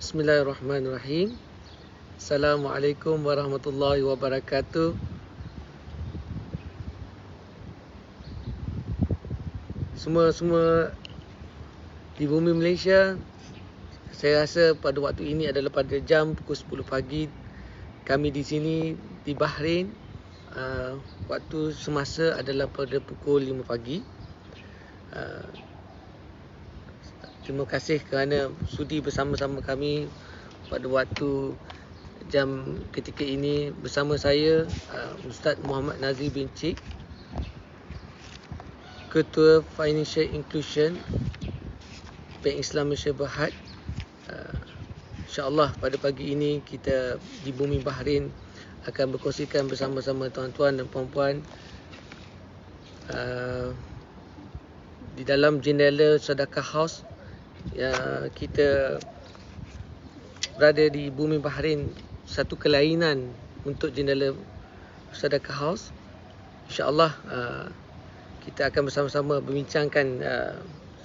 Bismillahirrahmanirrahim. Assalamualaikum warahmatullahi wabarakatuh. Semua di bumi Malaysia, saya rasa pada waktu ini adalah pada jam pukul 10 pagi. Kami di sini di Bahrain, waktu semasa adalah pada pukul 5 pagi. Terima kasih kerana sudi bersama-sama kami pada waktu jam ketika ini bersama saya, Ustaz Muhammad Nazri bin Cik, Ketua Financial Inclusion Bank Islam Malaysia Berhad. InsyaAllah pada pagi ini kita di bumi Bahrain akan berkongsikan bersama-sama tuan-tuan dan puan-puan di dalam jendela Sedekah House. Kita berada di bumi Bahrain, satu kelainan untuk jendela Sedekah House. InsyaAllah kita akan bersama-sama berbincangkan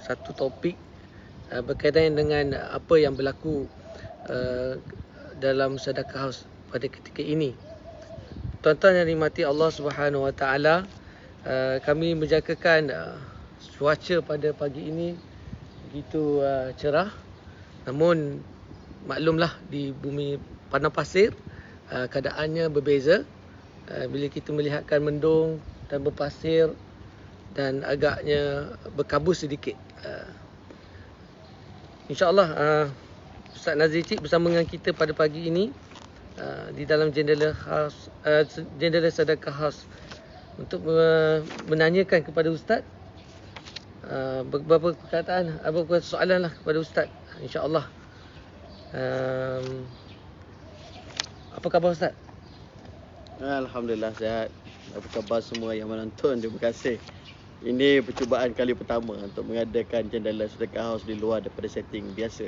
satu topik berkaitan dengan apa yang berlaku dalam Sedekah House pada ketika ini. Tuan-tuan yang dirahmati Allah Subhanahu Wa Taala, kami menjangkakan cuaca pada pagi ini begitu cerah. Namun maklumlah di bumi padang pasir keadaannya berbeza. Bila kita melihatkan mendung dan berpasir dan agaknya berkabus sedikit. InsyaAllah Ustaz Nazri Cik bersama dengan kita pada pagi ini di dalam jendela house, jendela Sedekah House, untuk menanyakan kepada Ustaz beberapa perkataan, beberapa soalan lah kepada Ustaz. InsyaAllah. Apa khabar Ustaz? Alhamdulillah sihat. Apa khabar semua yang menonton? Terima kasih. Ini percubaan kali pertama untuk mengadakan jendela Sedekah House di luar daripada setting biasa.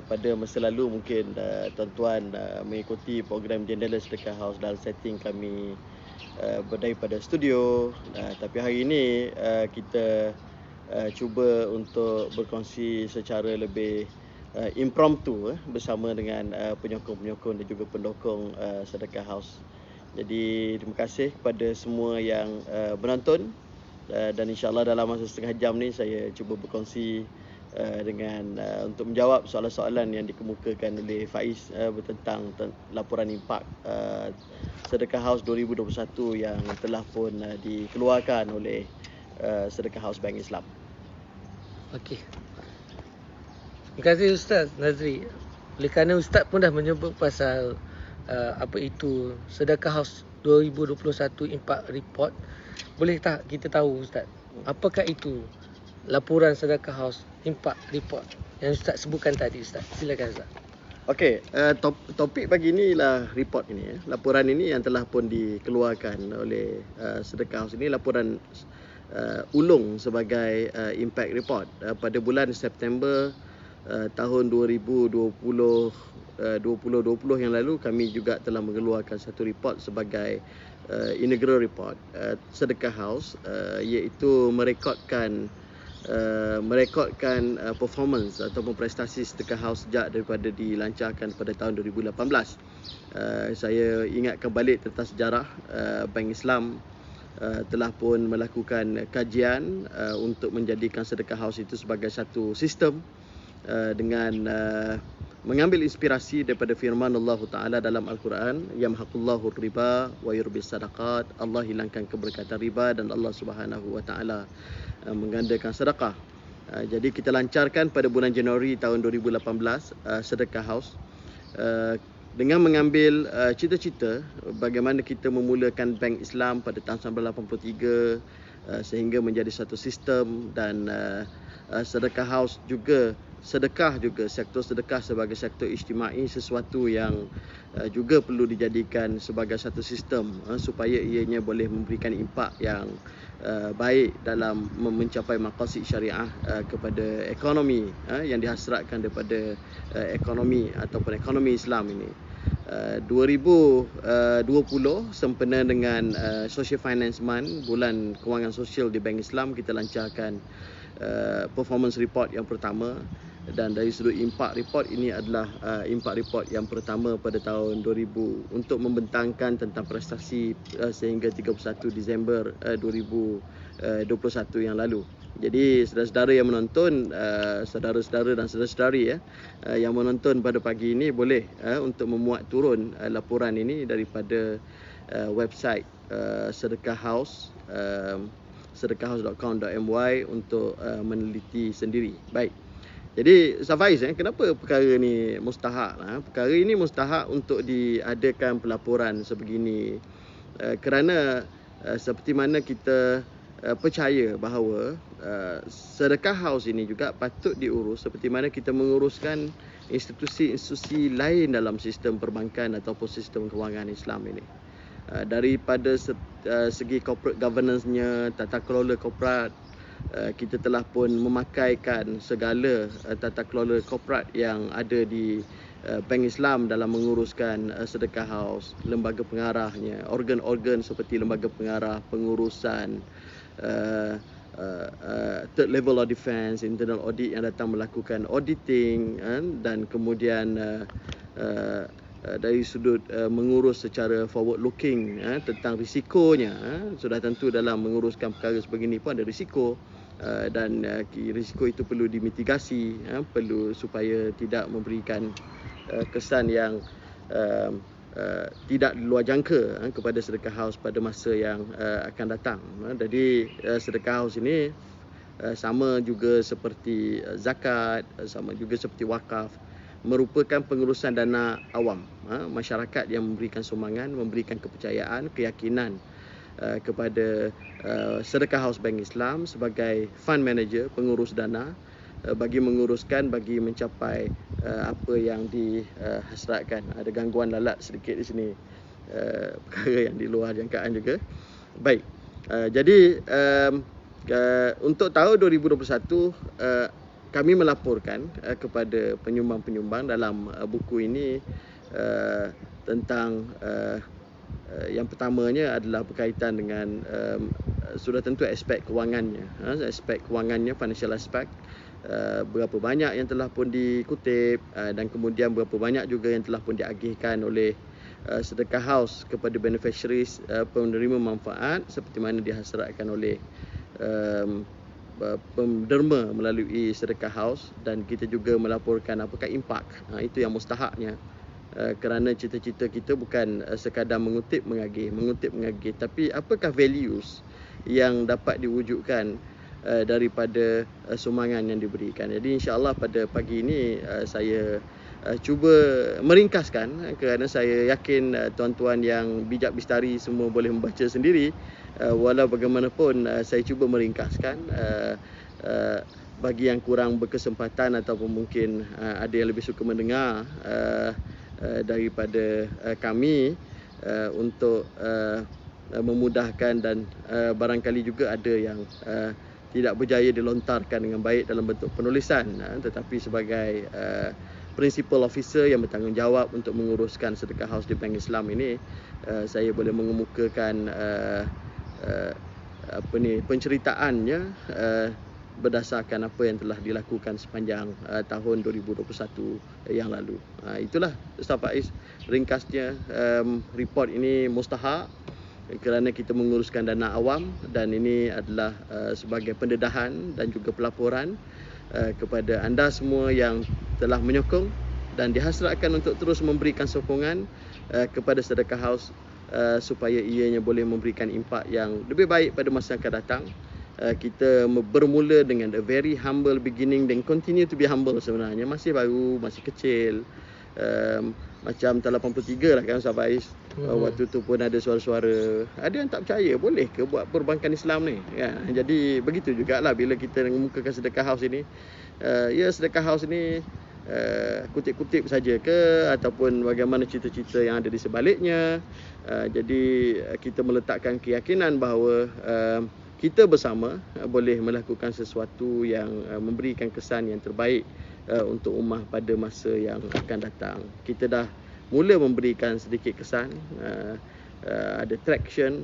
Pada masa lalu mungkin tuan-tuan mengikuti program jendela Sedekah House dalam setting kami daripada studio. Tapi hari ini kita cuba untuk berkongsi secara lebih impromptu bersama dengan penyokong-penyokong dan juga pendukung Sedekah House. Jadi terima kasih kepada semua yang menonton, dan insyaAllah dalam masa setengah jam ni saya cuba berkongsi dengan untuk menjawab soalan-soalan yang dikemukakan oleh Faiz tentang laporan impak Sedekah House 2021 yang telah pun dikeluarkan oleh Sedekah House Bank Islam. Okey. Terima kasih Ustaz Nazri. Oleh kerana Ustaz pun dah menyebut pasal apa itu Sedekah House 2021 Impact Report, boleh tak kita tahu Ustaz, apakah itu laporan Sedekah House Impact Report yang Ustaz sebutkan tadi Ustaz? Silakan Ustaz. Okey, topik pagi ni lah report ini. Laporan ini yang telah pun dikeluarkan oleh Sedekah House ini, laporan ulung sebagai Impact Report pada bulan September tahun 2020 yang lalu. Kami juga telah mengeluarkan satu report sebagai inaugural report Sedekah House, iaitu merekodkan performance ataupun prestasi Sedekah House sejak daripada dilancarkan pada tahun 2018. Saya ingatkan balik tentang sejarah, Bank Islam telah pun melakukan kajian untuk menjadikan Sedekah House itu sebagai satu sistem dengan mengambil inspirasi daripada firman Allah Ta'ala dalam Al-Quran, yamhaqullahu riba wa yurbis sadaqat. Allah hilangkan keberkatan riba dan Allah Subhanahu Wa Ta'ala menggandakan sedekah. Jadi kita lancarkan pada bulan Januari tahun 2018 Sedekah House dengan mengambil cita-cita bagaimana kita memulakan Bank Islam pada tahun 1983 sehingga menjadi satu sistem. Dan Sedekah House juga sektor sedekah sebagai sektor ijtimai, sesuatu yang juga perlu dijadikan sebagai satu sistem supaya ianya boleh memberikan impak yang baik dalam mencapai maqasid syariah kepada ekonomi yang dihasratkan daripada ekonomi ataupun ekonomi Islam ini. 2020 sempena dengan Social Finance Month, bulan kewangan sosial di Bank Islam, kita lancarkan performance report yang pertama Dan dari sudut impact report, ini adalah impact report yang pertama pada tahun 2000 untuk membentangkan tentang prestasi sehingga 31 Disember 2021 yang lalu. Jadi saudara-saudara yang menonton, saudara-saudara dan saudara-saudari yang menonton pada pagi ini boleh untuk memuat turun laporan ini daripada website Sedekah House, sedekahhouse.com.my untuk meneliti sendiri. Baik. Jadi Ustaz Faiz, kenapa perkara ni mustahak? Perkara ini mustahak untuk diadakan pelaporan sebegini kerana seperti mana kita percaya bahawa Sedekah House ini juga patut diurus seperti mana kita menguruskan institusi-institusi lain dalam sistem perbankan ataupun sistem kewangan Islam ini. Daripada segi corporate governance-nya, tata kelola korporat, kita telah pun memakaikan segala tata kelola korporat yang ada di Bank Islam dalam menguruskan Sedekah House, lembaga pengarahnya, organ-organ seperti lembaga pengarah, pengurusan, third level of defense, internal audit yang datang melakukan auditing, dan kemudian dari sudut mengurus secara forward looking tentang risikonya. Sudah tentu dalam menguruskan perkara sebegini pun ada risiko, dan risiko itu perlu dimitigasi, perlu supaya tidak memberikan kesan yang tidak luar jangka kepada Sedekah House pada masa yang akan datang. Jadi Sedekah House ini sama juga seperti zakat, sama juga seperti wakaf, merupakan pengurusan dana awam, masyarakat yang memberikan sumbangan, memberikan kepercayaan, keyakinan kepada Sedekah House Bank Islam sebagai fund manager, pengurus dana, bagi menguruskan, bagi mencapai apa yang dihasratkan. Ada gangguan lalat sedikit di sini, perkara yang di luar jangkaan juga. Baik, jadi untuk tahun 2021 kami melaporkan kepada penyumbang-penyumbang dalam buku ini tentang yang pertamanya adalah berkaitan dengan sudah tentu aspek kewangannya, financial aspect, berapa banyak yang telah pun dikutip, dan kemudian berapa banyak juga yang telah pun diagihkan oleh Sedekah House kepada beneficiaries, penerima manfaat seperti mana dihasratkan oleh penderma melalui Sedekah House. Dan kita juga melaporkan apakah impact, itu yang mustahaknya. Kerana cita-cita kita bukan sekadar mengutip mengagih, tapi apakah values yang dapat diwujudkan daripada sumbangan yang diberikan. Jadi insya-Allah pada pagi ini saya cuba meringkaskan, kerana saya yakin tuan-tuan yang bijak bistari semua boleh membaca sendiri. Walau bagaimanapun saya cuba meringkaskan bagi yang kurang berkesempatan ataupun mungkin ada yang lebih suka mendengar daripada kami untuk memudahkan, dan barangkali juga ada yang tidak berjaya dilontarkan dengan baik dalam bentuk penulisan, tetapi sebagai principal officer yang bertanggungjawab untuk menguruskan Sedekah House di Bank Islam ini, saya boleh mengemukakan penceritaannya berdasarkan apa yang telah dilakukan sepanjang tahun 2021 yang lalu. Itulah Ustaz Faiz ringkasnya. Report ini mustahak kerana kita menguruskan dana awam, dan ini adalah sebagai pendedahan dan juga pelaporan kepada anda semua yang telah menyokong dan dihasratkan untuk terus memberikan sokongan kepada Sedekah House supaya ianya boleh memberikan impak yang lebih baik pada masa yang akan datang. Kita bermula dengan a very humble beginning dan continue to be humble sebenarnya. Masih baru, masih kecil. Macam tahun 83 lah kan Ustaz Faiz. Waktu tu pun ada suara-suara, ada yang tak percaya, boleh ke buat perbankan Islam ni? Jadi begitu jugalah bila kita mengemukakan Sedekah House ini. Ya, Sedekah House ni kutip-kutip saja ke, ataupun bagaimana cita-cita yang ada di sebaliknya. Jadi kita meletakkan keyakinan bahawa kita bersama boleh melakukan sesuatu yang memberikan kesan yang terbaik untuk ummah pada masa yang akan datang. Kita dah mula memberikan sedikit kesan, ada traction,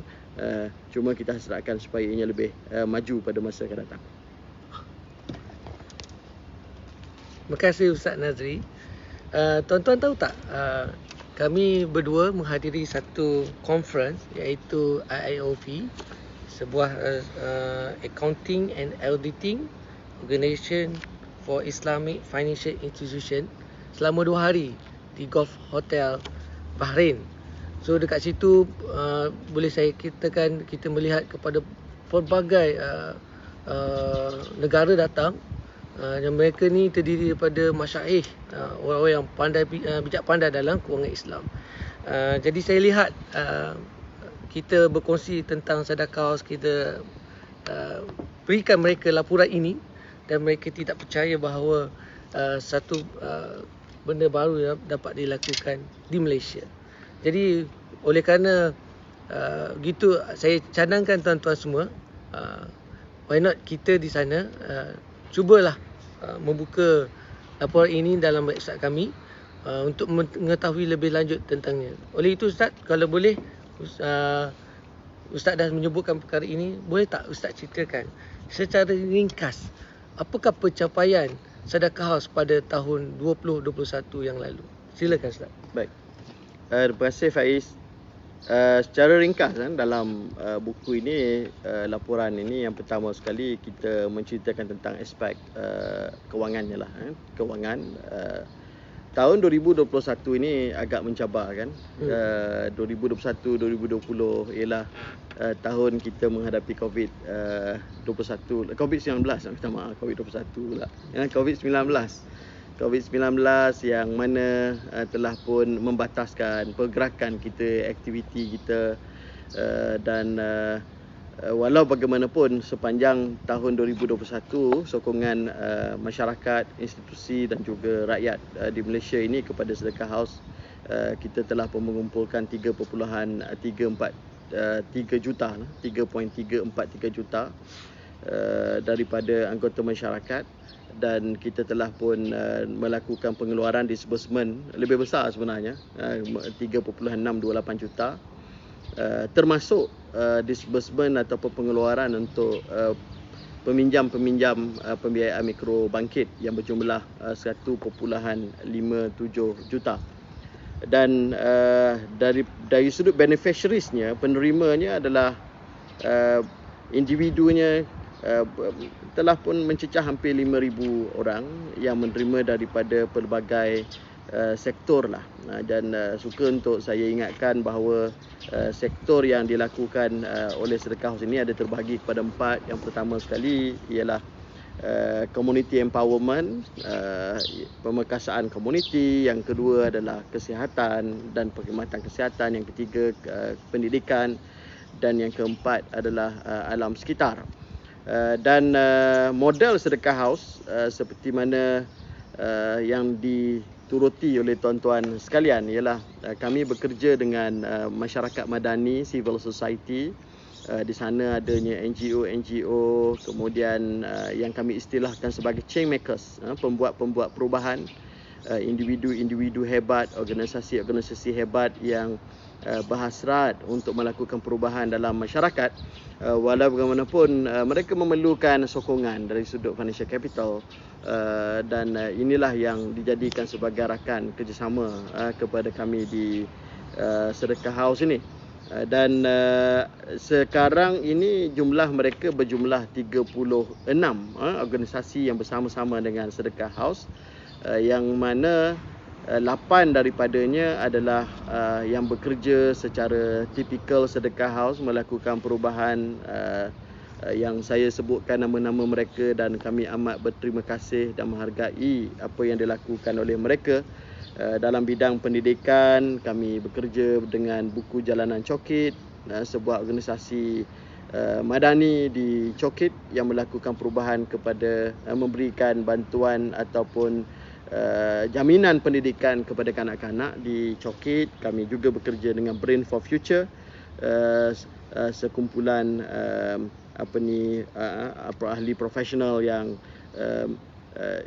cuma kita hasratkan supaya ianya lebih maju pada masa akan datang. Terima kasih Ustaz Nazri. Tuan-tuan tahu tak, kami berdua menghadiri satu conference iaitu IIOV, sebuah Accounting and Auditing Organisation for Islamic Financial Institution selama 2 hari di Golf Hotel Bahrain. So dekat situ boleh saya katakan kita melihat kepada pelbagai negara datang. Dan mereka ni terdiri daripada masyaikh, orang-orang yang pandai bijak pandai dalam kewangan Islam. Jadi saya lihat kita berkongsi tentang sedekah, kita berikan mereka laporan ini dan mereka tidak percaya bahawa satu benda baru dapat dilakukan di Malaysia. Jadi oleh kerana gitu, saya cadangkan tuan-tuan semua, why not kita di sana cubalah membuka laporan ini dalam website kami untuk mengetahui lebih lanjut tentangnya. Oleh itu Ustaz, kalau boleh, Ustaz dah menyebutkan perkara ini, boleh tak Ustaz ceritakan secara ringkas apakah pencapaian Sedekah House pada tahun 2021 yang lalu? Silakan Ustaz. Baik. Terima kasih Faiz. Secara ringkas dalam buku ini, laporan ini, yang pertama sekali kita menceritakan tentang aspek kewangannya lah. Kewangan tahun 2021 ini agak mencabar kan. 2021-2020 ialah tahun kita menghadapi COVID-19, minta maaf, COVID-21 pula. COVID-19 yang mana telah pun membataskan pergerakan kita, aktiviti kita, dan walau bagaimanapun sepanjang tahun 2021 sokongan masyarakat, institusi dan juga rakyat di Malaysia ini kepada Sedekah House, kita telah pun mengumpulkan 3.34 juta daripada anggota masyarakat, dan kita telah pun melakukan pengeluaran disbursement lebih besar sebenarnya, 3.628 juta, termasuk disbursement ataupun pengeluaran untuk peminjam-peminjam pembiayaan mikro bangkit yang berjumlah 1.57 juta. Dan dari sudut beneficiariesnya, penerimanya adalah individunya telah pun mencecah hampir 5,000 orang yang menerima daripada pelbagai sektor lah. Dan suka untuk saya ingatkan bahawa sektor yang dilakukan oleh Sedekah House ini ada terbahagi kepada 4. Yang pertama sekali ialah community empowerment, pemerkasaan komuniti. Yang kedua adalah kesihatan dan perkhidmatan kesihatan. Yang ketiga pendidikan, dan yang keempat adalah alam sekitar. Dan model Sedekah House seperti mana yang dituruti oleh tuan-tuan sekalian ialah kami bekerja dengan masyarakat madani, civil society. Di sana adanya NGO, kemudian yang kami istilahkan sebagai change makers, pembuat perubahan, individu-individu hebat, organisasi-organisasi hebat yang berhasrat untuk melakukan perubahan dalam masyarakat. Walau bagaimanapun mereka memerlukan sokongan dari sudut financial capital, dan inilah yang dijadikan sebagai rakan kerjasama kepada kami di Sedekah House ini. Dan sekarang ini jumlah mereka berjumlah 36 organisasi yang bersama-sama dengan Sedekah House, yang mana 8 daripadanya adalah yang bekerja secara tipikal Sedekah House, melakukan perubahan yang saya sebutkan nama-nama mereka, dan kami amat berterima kasih dan menghargai apa yang dilakukan oleh mereka. Dalam bidang pendidikan, kami bekerja dengan Buku Jalanan Chokit, sebuah organisasi madani di Chokit yang melakukan perubahan kepada memberikan bantuan ataupun jaminan pendidikan kepada kanak-kanak di Chokit. Kami juga bekerja dengan Brain for Future, sekumpulan ahli profesional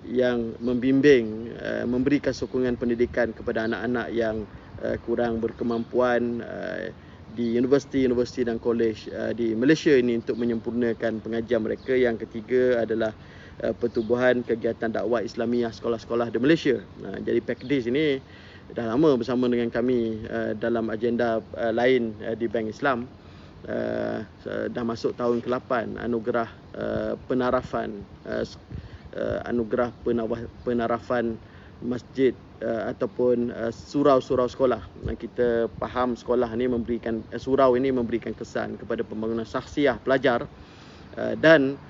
yang membimbing, memberikan sokongan pendidikan kepada anak-anak yang kurang berkemampuan di universiti dan kolej di Malaysia ini untuk menyempurnakan pengajian mereka. Yang ketiga adalah pertubuhan kegiatan dakwah Islamiah sekolah-sekolah di Malaysia. Jadi PACDIS ini dah lama bersama dengan kami dalam agenda lain di Bank Islam. Dah masuk tahun ke-8 anugerah penarafan penarafan masjid ataupun surau-surau sekolah. Kita faham sekolah ni memberikan surau ini memberikan kesan kepada pembangunan syakhsiah pelajar, dan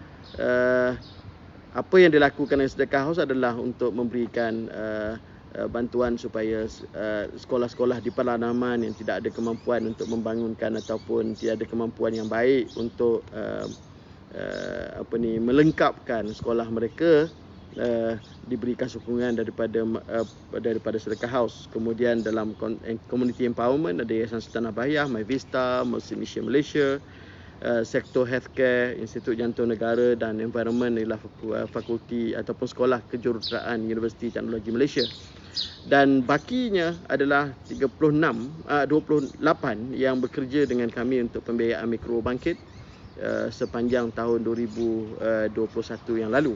apa yang dilakukan oleh Sedekah House adalah untuk memberikan bantuan supaya sekolah-sekolah di pedalaman yang tidak ada kemampuan untuk membangunkan ataupun tidak ada kemampuan yang baik untuk melengkapkan sekolah mereka, diberikan sokongan daripada Sedekah House. Kemudian dalam community empowerment ada Yayasan Sultanah Bahiyah, My Vista, Muslim Mission Malaysia, sektor healthcare, Institut Jantung Negara, dan environment ialah fakulti ataupun sekolah kejuruteraan Universiti Teknologi Malaysia. Dan bakinya adalah 28 yang bekerja dengan kami untuk pembiayaan mikro bangkit sepanjang tahun 2021 yang lalu.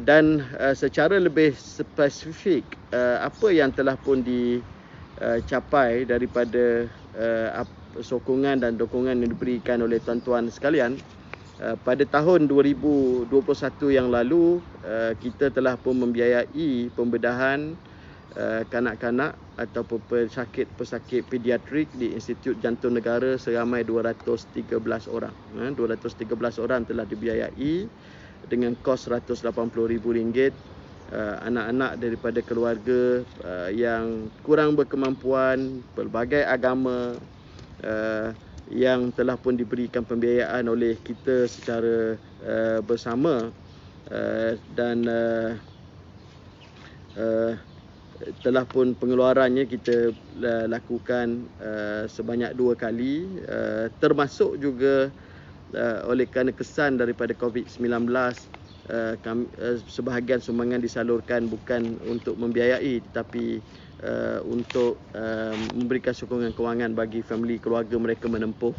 Dan secara lebih spesifik, apa yang telah pun dicapai daripada sokongan dan dukungan yang diberikan oleh tuan-tuan sekalian, pada tahun 2021 yang lalu kita telah pun membiayai pembedahan kanak-kanak ataupun pesakit pediatrik di Institut Jantung Negara seramai 213 orang. 213 orang telah dibiayai dengan kos RM180,000. Anak-anak daripada keluarga yang kurang berkemampuan, pelbagai agama, yang telah pun diberikan pembiayaan oleh kita secara bersama, dan telah pun pengeluarannya kita lakukan sebanyak 2 kali, termasuk juga oleh kerana kesan daripada COVID-19, sebahagian sumbangan disalurkan bukan untuk membiayai tetapi untuk memberikan sokongan kewangan bagi family keluarga mereka menempuh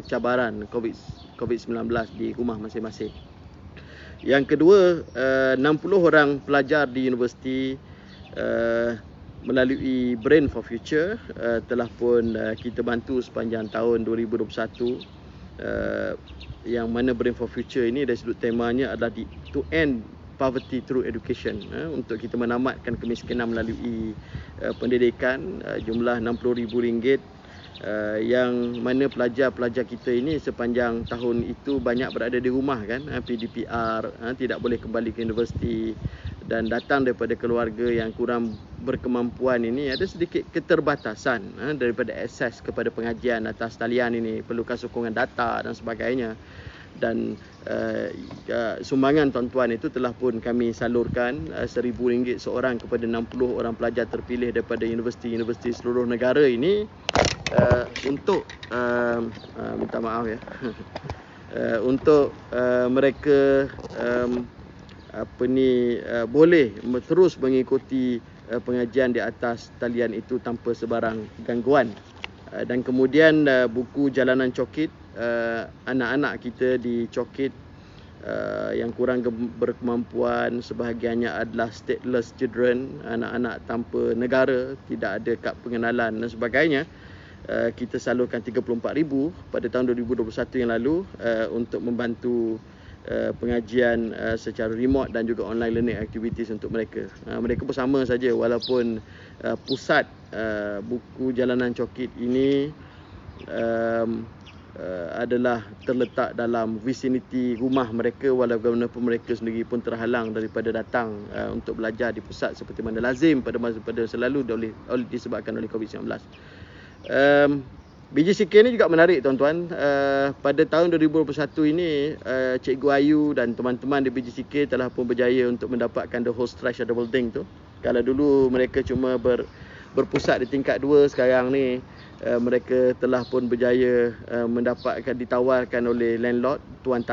cabaran COVID-19 di rumah masing-masing. Yang kedua, 60 orang pelajar di universiti melalui Brain for Future telah pun kita bantu sepanjang tahun 2021, yang mana Brain for Future ini dari sudut temanya adalah to end poverty through education, untuk kita menamatkan kemiskinan melalui pendidikan, jumlah RM60,000, yang mana pelajar-pelajar kita ini sepanjang tahun itu banyak berada di rumah kan, PDPR, tidak boleh kembali ke universiti dan datang daripada keluarga yang kurang berkemampuan. Ini ada sedikit keterbatasan daripada akses kepada pengajian atas talian ini, perlukan sokongan data dan sebagainya. Dan sumbangan tuan-tuan itu telah pun kami salurkan RM1,000 seorang kepada 60 orang pelajar terpilih daripada universiti-universiti seluruh negara ini, untuk minta maaf ya untuk mereka boleh terus mengikuti pengajian di atas talian itu tanpa sebarang gangguan. Dan kemudian buku Jalanan Cokit, anak-anak kita di Cokit yang kurang berkemampuan, sebahagiannya adalah stateless children, anak-anak tanpa negara, tidak ada kad pengenalan dan sebagainya. Kita salurkan RM34,000 pada tahun 2021 yang lalu untuk membantu pengajian secara remote dan juga online learning activities untuk mereka. Mereka pun sama saja, walaupun pusat buku Jalanan Cokit ini adalah terletak dalam vicinity rumah mereka, walaupun mereka sendiri pun terhalang daripada datang untuk belajar di pusat seperti mana lazim pada selalu disebabkan oleh COVID-19. BGCK ni juga menarik tuan-tuan. Pada tahun 2021 ini, Cikgu Ayu dan teman-teman di BGCK telah pun berjaya untuk mendapatkan the whole stretch of the building tu. Kalau dulu mereka cuma berpusat di tingkat 2, sekarang ni mereka telah pun berjaya ditawarkan oleh landlord, tuan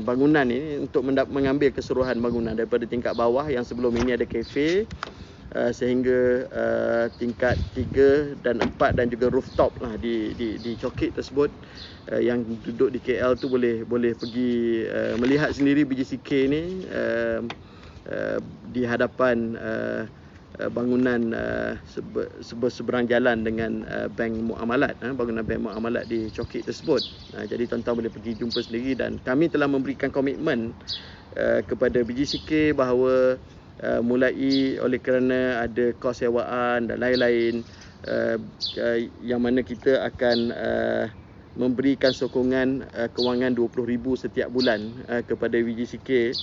bangunan ini, untuk mengambil keseluruhan bangunan daripada tingkat bawah yang sebelum ini ada kafe, sehingga tingkat 3 dan 4 dan juga rooftop lah di Cokit tersebut. Yang duduk di KL tu boleh pergi melihat sendiri BGCK ni di hadapan bangunan seberang jalan dengan bank muamalat, bangunan bank muamalat di Cokit tersebut. Jadi tuan-tuan boleh pergi jumpa sendiri, dan kami telah memberikan komitmen kepada BGCK bahawa mulai oleh kerana ada kos sewaan dan lain-lain, yang mana kita akan memberikan sokongan kewangan RM20,000 setiap bulan kepada BGCK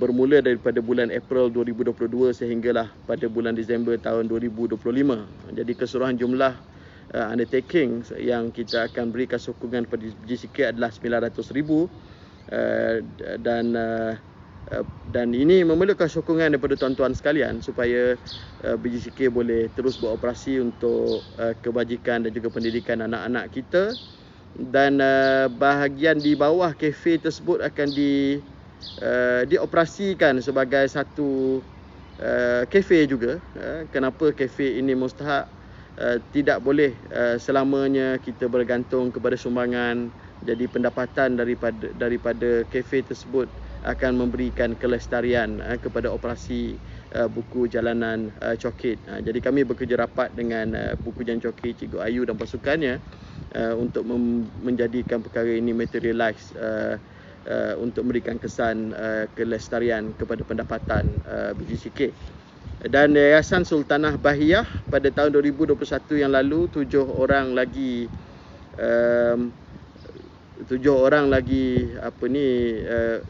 bermula daripada bulan April 2022 sehinggalah pada bulan Disember tahun 2025. Jadi keseluruhan jumlah undertaking yang kita akan berikan sokongan kepada BGCK adalah RM900,000, dan ini memerlukan sokongan daripada tuan-tuan sekalian supaya BGCK boleh terus beroperasi untuk kebajikan dan juga pendidikan anak-anak kita. Dan bahagian di bawah kafe tersebut akan dioperasikan sebagai satu kafe juga. Kenapa kafe ini mustahak? Tidak boleh selamanya kita bergantung kepada sumbangan. Jadi pendapatan daripada kafe tersebut akan memberikan kelestarian kepada operasi buku jalanan Cokit. Jadi kami bekerja rapat dengan buku jalan Cokit, Cikgu Ayu dan pasukannya untuk menjadikan perkara ini materialize, untuk memberikan kesan kelestarian kepada pendapatan BGCK. Dan Yayasan Sultanah Bahiyah pada tahun 2021 yang lalu 7 orang lagi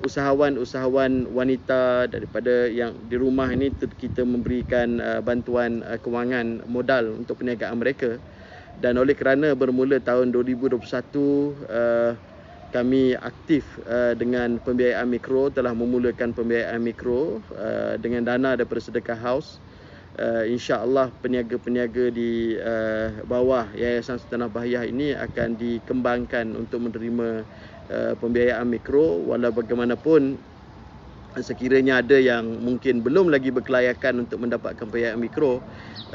usahawan wanita daripada yang di rumah ini, kita memberikan bantuan kewangan modal untuk perniagaan mereka. Dan oleh kerana bermula tahun 2021 kami aktif dengan pembiayaan mikro, telah memulakan pembiayaan mikro dengan dana daripada Sedekah House. InsyaAllah peniaga-peniaga di bawah Yayasan Sultanah Bahiyah ini akan dikembangkan untuk menerima pembiayaan mikro. Walau bagaimanapun, sekiranya ada yang mungkin belum lagi berkelayakan untuk mendapatkan pembiayaan mikro,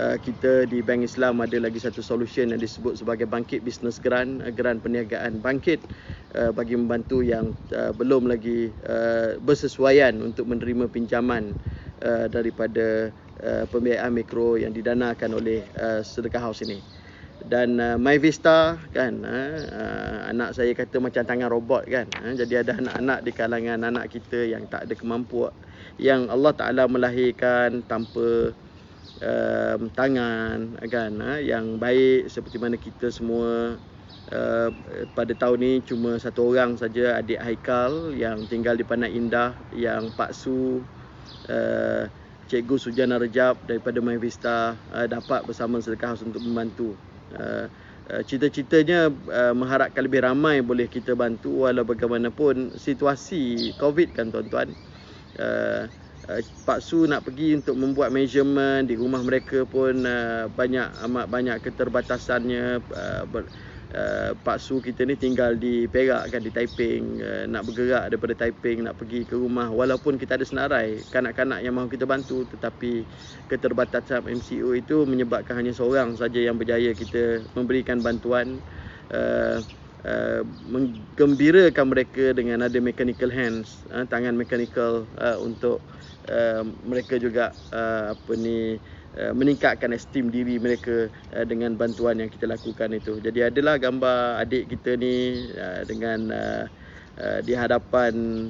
kita di Bank Islam ada lagi satu solution yang disebut sebagai Bangkit Business Grant, grant perniagaan bangkit bagi membantu yang belum lagi bersesuaian untuk menerima pinjaman daripada pembiayaan mikro yang didanakan oleh Sedekah House ini. Dan MyVista kan, anak saya kata macam tangan robot kan. Jadi ada anak-anak di kalangan anak kita yang tak ada kemampuan, yang Allah Ta'ala melahirkan tanpa tangan kan, yang baik seperti mana kita semua. Pada tahun ni cuma satu orang saja, adik Haikal yang tinggal di Panai Indah, yang Pak Su, Cikgu Sujana Rejab daripada MyVista dapat bersama Sedekah House untuk membantu. Cita-citanya mengharapkan lebih ramai boleh kita bantu. Walau bagaimanapun situasi COVID kan tuan-tuan, Pak Su nak pergi untuk membuat measurement di rumah mereka pun amat banyak keterbatasannya. Pak Su kita ni tinggal di Perak kan, di Taiping. Nak bergerak daripada Taiping nak pergi ke rumah, walaupun kita ada senarai kanak-kanak yang mahu kita bantu, tetapi keterbatasan MCO itu menyebabkan hanya seorang saja yang berjaya kita memberikan bantuan. Menggembirakan mereka dengan ada mechanical hands, tangan mechanical, untuk mereka juga meningkatkan esteem diri mereka dengan bantuan yang kita lakukan itu. Jadi adalah gambar adik kita ni dengan di hadapan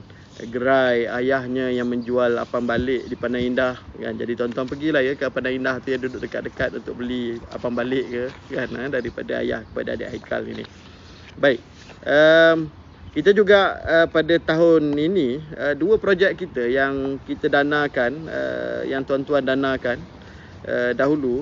gerai ayahnya yang menjual apam balik di Panai Indah kan. Jadi tuan-tuan pergilah ya ke Panai Indah tu yang duduk dekat-dekat untuk beli apam balik ke kan, daripada ayah kepada adik Haikal ini. Baik. Kita juga pada tahun ini dua projek kita yang kita danakan, yang tuan-tuan danakan dahulu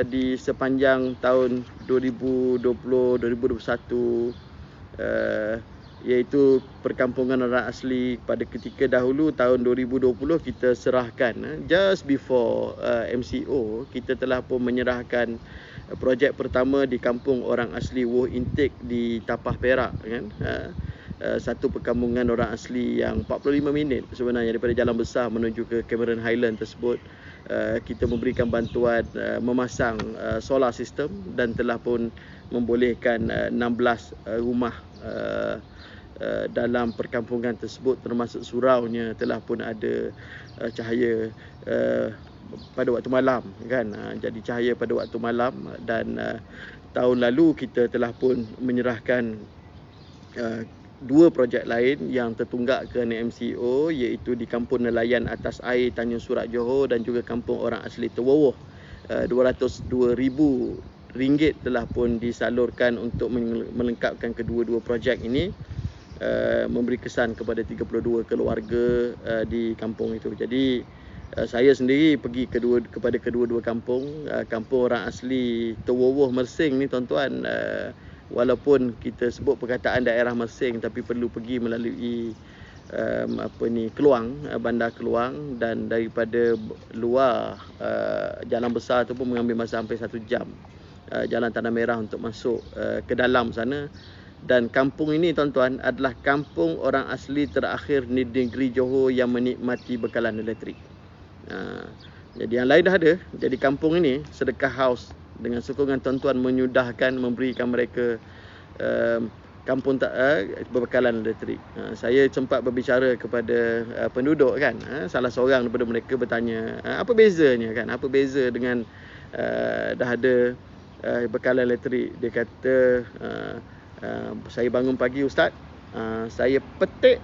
di sepanjang tahun 2020-2021, iaitu perkampungan orang asli. Pada ketika dahulu tahun 2020 kita serahkan, just before MCO, kita telah pun menyerahkan projek pertama di kampung orang asli Woh Intik di Tapah Perak kan. Satu perkampungan orang asli yang 45 minit sebenarnya daripada Jalan Besar menuju ke Cameron Highland tersebut. kita memberikan bantuan memasang solar system dan telah pun membolehkan 16 rumah dalam perkampungan tersebut termasuk suraunya telah pun ada cahaya pada waktu malam kan. Jadi cahaya pada waktu malam. Dan tahun lalu kita telah pun menyerahkan 2 projek lain yang tertunggak ke NMCO, iaitu di Kampung Nelayan Atas Air Tanjung Surat Johor dan juga Kampung Orang Asli Terwowoh. RM202,000 telah pun disalurkan untuk melengkapkan kedua-dua projek ini, memberi kesan kepada 32 keluarga di kampung itu. Jadi saya sendiri pergi kepada kedua-dua kampung. Kampung Orang Asli Terwowoh Mersing ni tuan-tuan, walaupun kita sebut perkataan daerah Mersing, tapi perlu pergi melalui Keluang, bandar Keluang, dan daripada luar jalan besar tu pun mengambil masa hampir 1 jam, jalan Tanah Merah untuk masuk ke dalam sana. Dan kampung ini tuan-tuan adalah kampung orang asli terakhir di negeri Johor yang menikmati bekalan elektrik. Jadi yang lain dah ada. Jadi kampung ini Sedekah House dengan sokongan tuan-tuan menyudahkan memberikan mereka kampung berbekalan elektrik. Saya sempat berbicara kepada penduduk kan. Salah seorang daripada mereka bertanya, apa bezanya kan? Apa beza dengan dah ada bekalan elektrik? Dia kata, saya bangun pagi ustaz, saya petik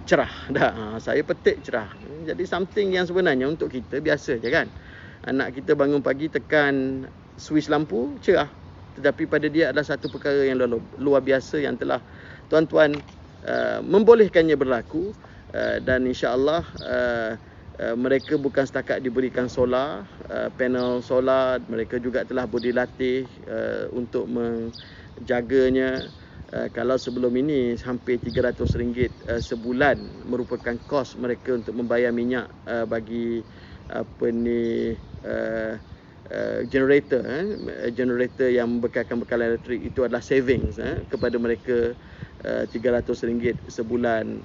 cerah dah. Saya petik cerah. Jadi something yang sebenarnya untuk kita biasa je kan. Anak kita bangun pagi tekan switch lampu cerah. Tetapi pada dia adalah satu perkara yang luar biasa yang telah tuan-tuan membolehkannya berlaku. Dan insya-Allah mereka bukan setakat diberikan solar, panel solar, mereka juga telah dilatih untuk menjaganya. Kalau sebelum ini hampir RM300 sebulan merupakan kos mereka untuk membayar minyak bagi generator yang membekalkan bekalan elektrik, itu adalah savings kepada mereka RM300 sebulan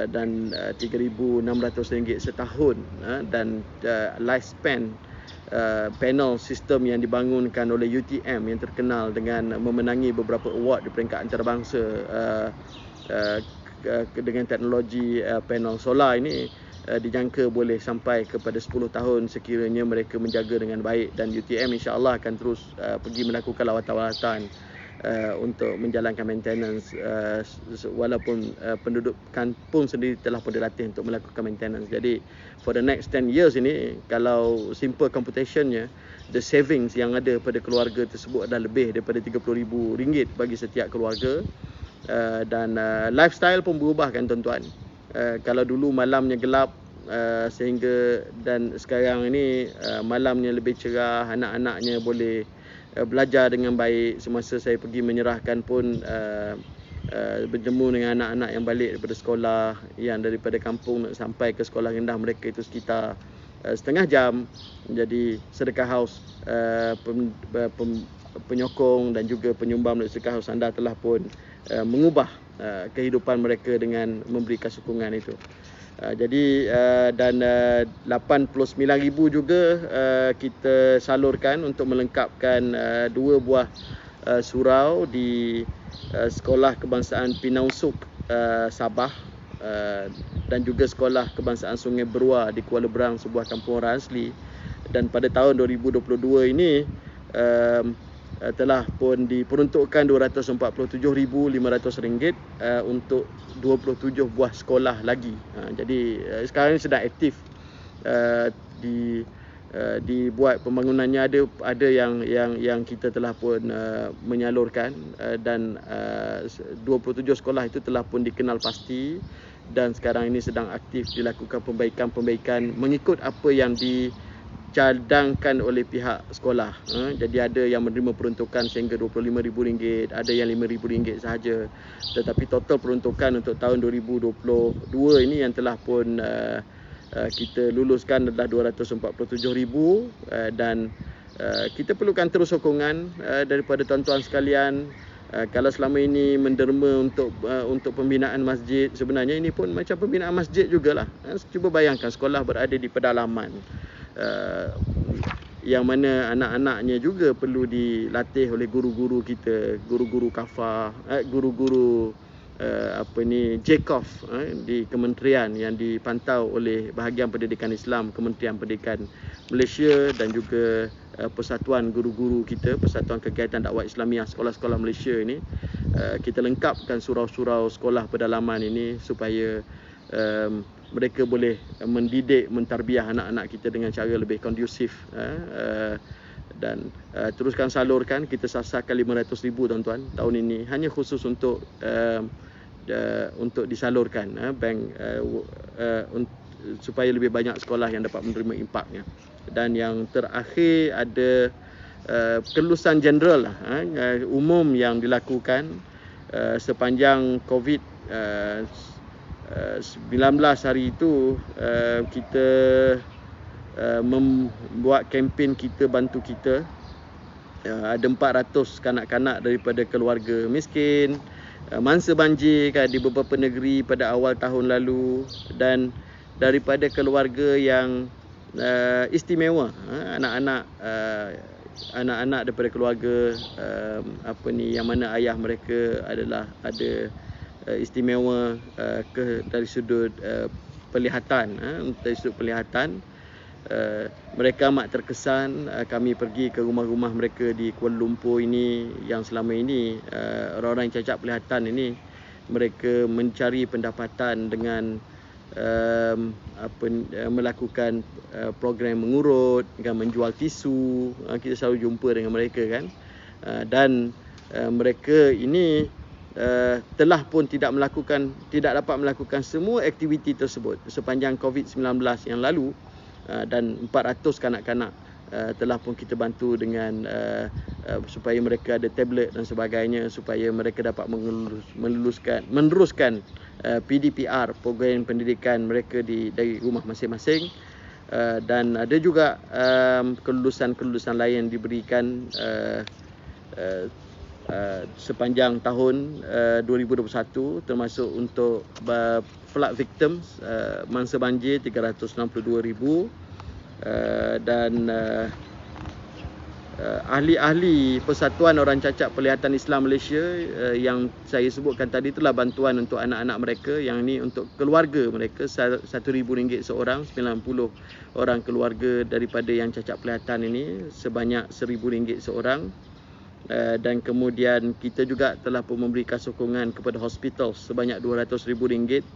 dan RM3,600 setahun. Dan lifespan panel sistem yang dibangunkan oleh UTM yang terkenal dengan memenangi beberapa award di peringkat antarabangsa dengan teknologi panel solar ini, dijangka boleh sampai kepada 10 tahun sekiranya mereka menjaga dengan baik. Dan UTM insya-Allah akan terus pergi melakukan lawatan-lawatan untuk menjalankan maintenance, walaupun penduduk kampung sendiri telah pun dilatih untuk melakukan maintenance. Jadi for the next 10 years ini, kalau simple computationnya, the savings yang ada pada keluarga tersebut adalah lebih daripada RM30,000 bagi setiap keluarga. Dan lifestyle pun berubah kan tuan-tuan. Kalau dulu malamnya gelap, sehingga dan sekarang ini malamnya lebih cerah, anak-anaknya boleh belajar dengan baik. Semasa saya pergi menyerahkan pun berjemu dengan anak-anak yang balik daripada sekolah, yang daripada kampung nak sampai ke sekolah rendah mereka itu sekitar setengah jam. Jadi Sedekah House, penyokong dan juga penyumbang dari Sedekah House anda telah pun mengubah kehidupan mereka dengan memberikan sokongan itu. Jadi dan RM89,000 juga kita salurkan untuk melengkapkan 2 buah surau di Sekolah Kebangsaan Pinausuk Sabah dan juga Sekolah Kebangsaan Sungai Berua di Kuala Berang, sebuah kampung orang asli. Dan pada tahun 2022 ini telah pun diperuntukkan RM247,500 untuk 27 buah sekolah lagi. Jadi sekarang ini sedang aktif dibuat pembangunannya. Ada yang kita telah pun menyalurkan, dan 27 sekolah itu telah pun dikenal pasti, dan sekarang ini sedang aktif dilakukan perbaikan mengikut apa yang cadangkan oleh pihak sekolah. Jadi ada yang menerima peruntukan sehingga RM25,000, ada yang RM5,000 sahaja. Tetapi total peruntukan untuk tahun 2022 ini yang telah pun kita luluskan adalah RM247,000. Dan kita perlukan terus sokongan daripada tuan-tuan sekalian. Kalau selama ini menderma untuk pembinaan masjid, sebenarnya ini pun macam pembinaan masjid jugalah. Cuba bayangkan sekolah berada di pedalaman. yang mana anak-anaknya juga perlu dilatih oleh guru-guru kita, guru-guru kafah, guru-guru JKOF di kementerian yang dipantau oleh Bahagian Pendidikan Islam Kementerian Pendidikan Malaysia, dan juga Persatuan Guru-Guru kita, Persatuan Kegiatan Dakwah Islamiah Sekolah-Sekolah Malaysia ini. Kita lengkapkan surau-surau sekolah pedalaman ini supaya mereka boleh mendidik, mentarbiah anak-anak kita dengan cara lebih kondusif, dan teruskan salurkan. Kita sasarkan 500,000 tuan-tuan tahun ini, hanya khusus untuk disalurkan supaya lebih banyak sekolah yang dapat menerima impaknya. Dan yang terakhir ada kelulusan jeneral umum yang dilakukan sepanjang COVID-19 hari itu. Kita membuat kempen Kita Bantu Kita. Ada 400 kanak-kanak daripada keluarga miskin, mangsa banjir di beberapa negeri pada awal tahun lalu, dan daripada keluarga yang istimewa, anak-anak daripada keluarga yang mana ayah mereka adalah ada istimewa dari sudut penglihatan. Mereka amat terkesan. Kami pergi ke rumah-rumah mereka di Kuala Lumpur ini, yang selama ini orang-orang yang cacat penglihatan ini, mereka mencari pendapatan dengan melakukan program mengurut, dengan menjual tisu. Kita selalu jumpa dengan mereka kan, dan mereka ini telah pun tidak dapat melakukan semua aktiviti tersebut sepanjang COVID-19 yang lalu. Dan 400 kanak-kanak telah pun kita bantu dengan supaya mereka ada tablet dan sebagainya, supaya mereka dapat meneruskan PDPR, program pendidikan mereka dari rumah masing-masing. Dan ada juga kelulusan lain yang diberikan sepanjang tahun 2021, termasuk untuk flood victims, mangsa banjir 362,000, dan ahli-ahli Persatuan Orang Cacat Penglihatan Islam Malaysia yang saya sebutkan tadi, itulah bantuan untuk anak-anak mereka, yang ini untuk keluarga mereka, RM1,000 seorang, 90 orang keluarga daripada yang cacat penglihatan ini, sebanyak RM1,000 seorang. Dan kemudian kita juga telah pun memberikan sokongan kepada hospital sebanyak RM200,000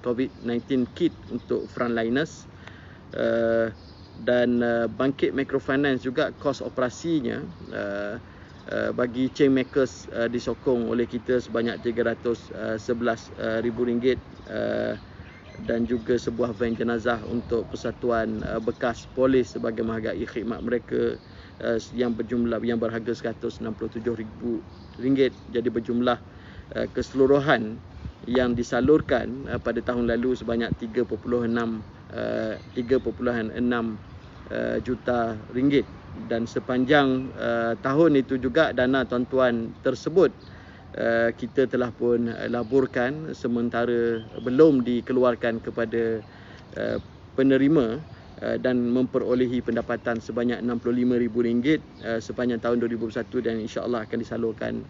COVID-19 kit untuk frontliners, dan bangkit microfinance juga kos operasinya bagi chain makers disokong oleh kita sebanyak RM311,000, dan juga sebuah van jenazah untuk Persatuan Bekas Polis sebagai menghargai khidmat mereka yang berharga RM167,000. Jadi berjumlah keseluruhan yang disalurkan pada tahun lalu sebanyak 3.6 juta ringgit. Dan sepanjang tahun itu juga dana tuan-tuan tersebut kita telah pun laburkan, sementara belum dikeluarkan kepada penerima, dan memperolehi pendapatan sebanyak RM65,000 sepanjang tahun 2021, dan insya-Allah akan disalurkan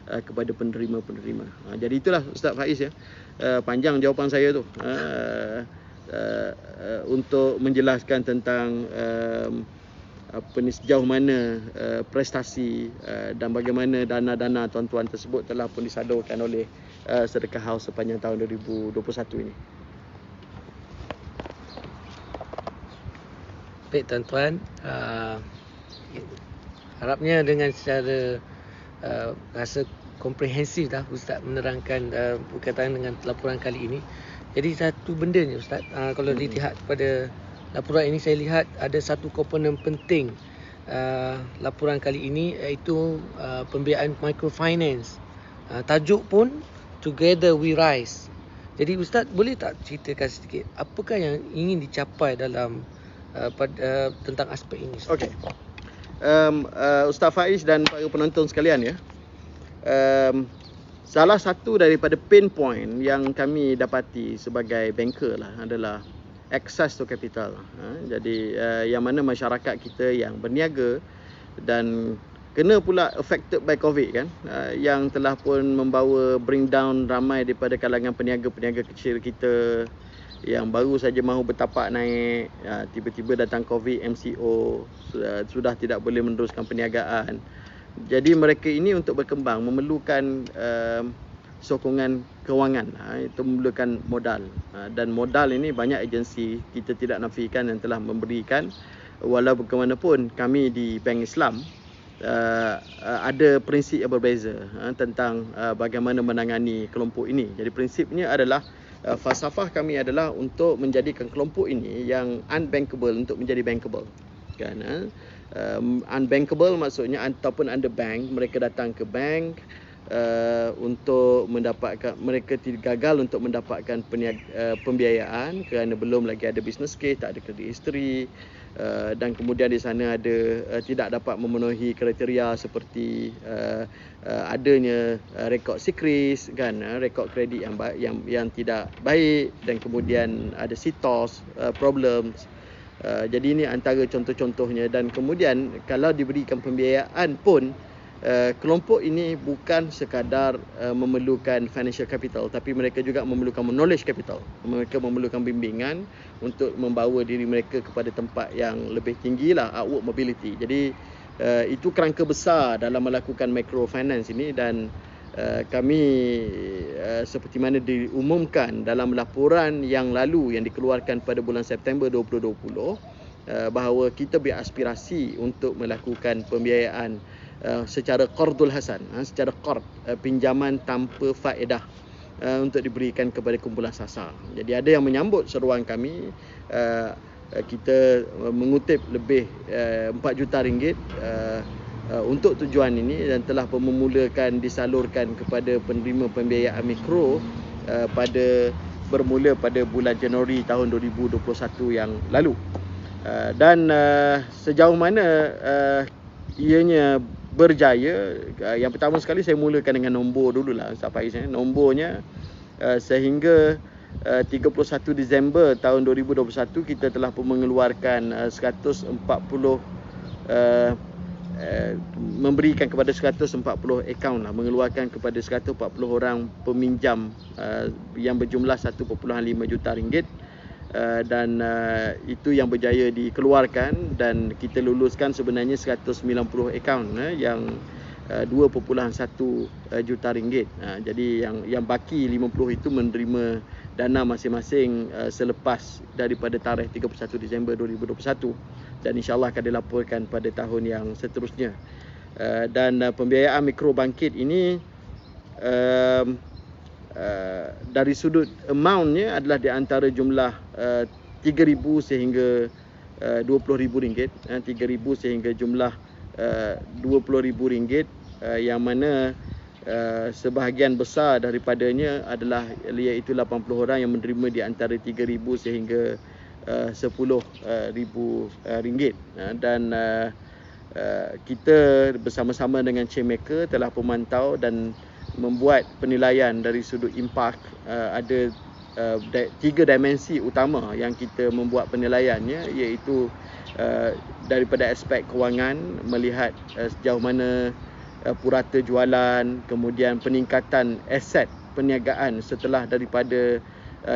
kepada penerima-penerima. Jadi itulah Ustaz Faiz ya. Panjang jawapan saya tu untuk menjelaskan tentang sejauh mana prestasi dan bagaimana dana-dana tuan-tuan tersebut telah pun disalurkan oleh Sedekah House sepanjang tahun 2021 ini. Baik tuan-tuan, harapnya dengan secara rasa komprehensif dah Ustaz menerangkan berkaitan dengan laporan kali ini. Jadi satu benda ni Ustaz, kalau dilihat pada laporan ini, saya lihat ada satu komponen penting laporan kali ini, iaitu pembiayaan microfinance. Tajuk pun Together We Rise. Jadi Ustaz boleh tak ceritakan sedikit apakah yang ingin dicapai dalam tentang aspek ini? Okey. Ustaz Faiz dan para penonton sekalian ya. Salah satu daripada pain point yang kami dapati sebagai banker lah adalah access to capital. Jadi yang mana masyarakat kita yang berniaga dan kena pula affected by COVID kan, yang telah pun membawa bring down ramai daripada kalangan peniaga-peniaga kecil kita yang baru saja mahu bertapak naik, tiba-tiba datang COVID, MCO, sudah tidak boleh meneruskan perniagaan. Jadi mereka ini untuk berkembang memerlukan sokongan kewangan, itu memerlukan modal, dan modal ini banyak agensi, kita tidak nafikan, yang telah memberikan. Walau bagaimanapun kami di Bank Islam ada prinsip yang berbeza tentang bagaimana menangani kelompok ini. Jadi prinsipnya adalah falsafah kami adalah untuk menjadikan kelompok ini yang unbankable untuk menjadi bankable kan. Unbankable maksudnya ataupun underbank, mereka datang ke bank untuk mendapatkan, mereka gagal untuk mendapatkan pembiayaan kerana belum lagi ada business case, tak ada kredit history, dan kemudian di sana ada tidak dapat memenuhi kriteria seperti adanya rekod sikris kan, rekod kredit yang tidak baik, dan kemudian ada sitos problems. Jadi ini antara contoh-contohnya. Dan kemudian kalau diberikan pembiayaan pun, kelompok ini bukan sekadar memerlukan financial capital, tapi mereka juga memerlukan knowledge capital. Mereka memerlukan bimbingan untuk membawa diri mereka kepada tempat yang lebih tinggi lah, outward mobility. Jadi itu kerangka besar dalam melakukan microfinance ini. Dan kami seperti mana diumumkan dalam laporan yang lalu yang dikeluarkan pada bulan September 2020, bahawa kita beraspirasi untuk melakukan pembiayaan secara qardul hasan, secara qard, pinjaman tanpa faedah, untuk diberikan kepada kumpulan sasar. Jadi ada yang menyambut seruan kami. Kita mengutip lebih 4 juta ringgit untuk tujuan ini, dan telah memulakan disalurkan kepada penerima pembiayaan mikro bermula pada bulan Januari tahun 2021 yang lalu. Dan sejauh mana ianya berjaya, yang pertama sekali saya mulakan dengan nombor dululah Ustaz Faiz. Nombornya sehingga 31 Disember tahun 2021 kita telah pun mengeluarkan 140 memberikan kepada 140 akaun lah, mengeluarkan kepada 140 orang peminjam yang berjumlah 1.5 juta ringgit. Dan itu yang berjaya dikeluarkan, dan kita luluskan sebenarnya 190 akaun yang 2.1 juta ringgit. Jadi yang baki 50 itu menerima dana masing-masing selepas daripada tarikh 31 Disember 2021, dan insyaAllah akan dilaporkan pada tahun yang seterusnya. Dan pembiayaan mikrobangkit ini dari sudut amountnya adalah di antara jumlah 3,000 sehingga 20,000 ringgit, 3,000 sehingga jumlah 20,000 ringgit, yang mana sebahagian besar daripadanya adalah iaitu 80 orang yang menerima di antara 3,000 sehingga 10,000 ringgit. Dan kita bersama-sama dengan Chainmaker telah memantau dan membuat penilaian dari sudut impak. Ada 3 dimensi utama yang kita membuat penilaiannya, iaitu daripada aspek kewangan, melihat sejauh mana purata jualan, kemudian peningkatan aset perniagaan setelah daripada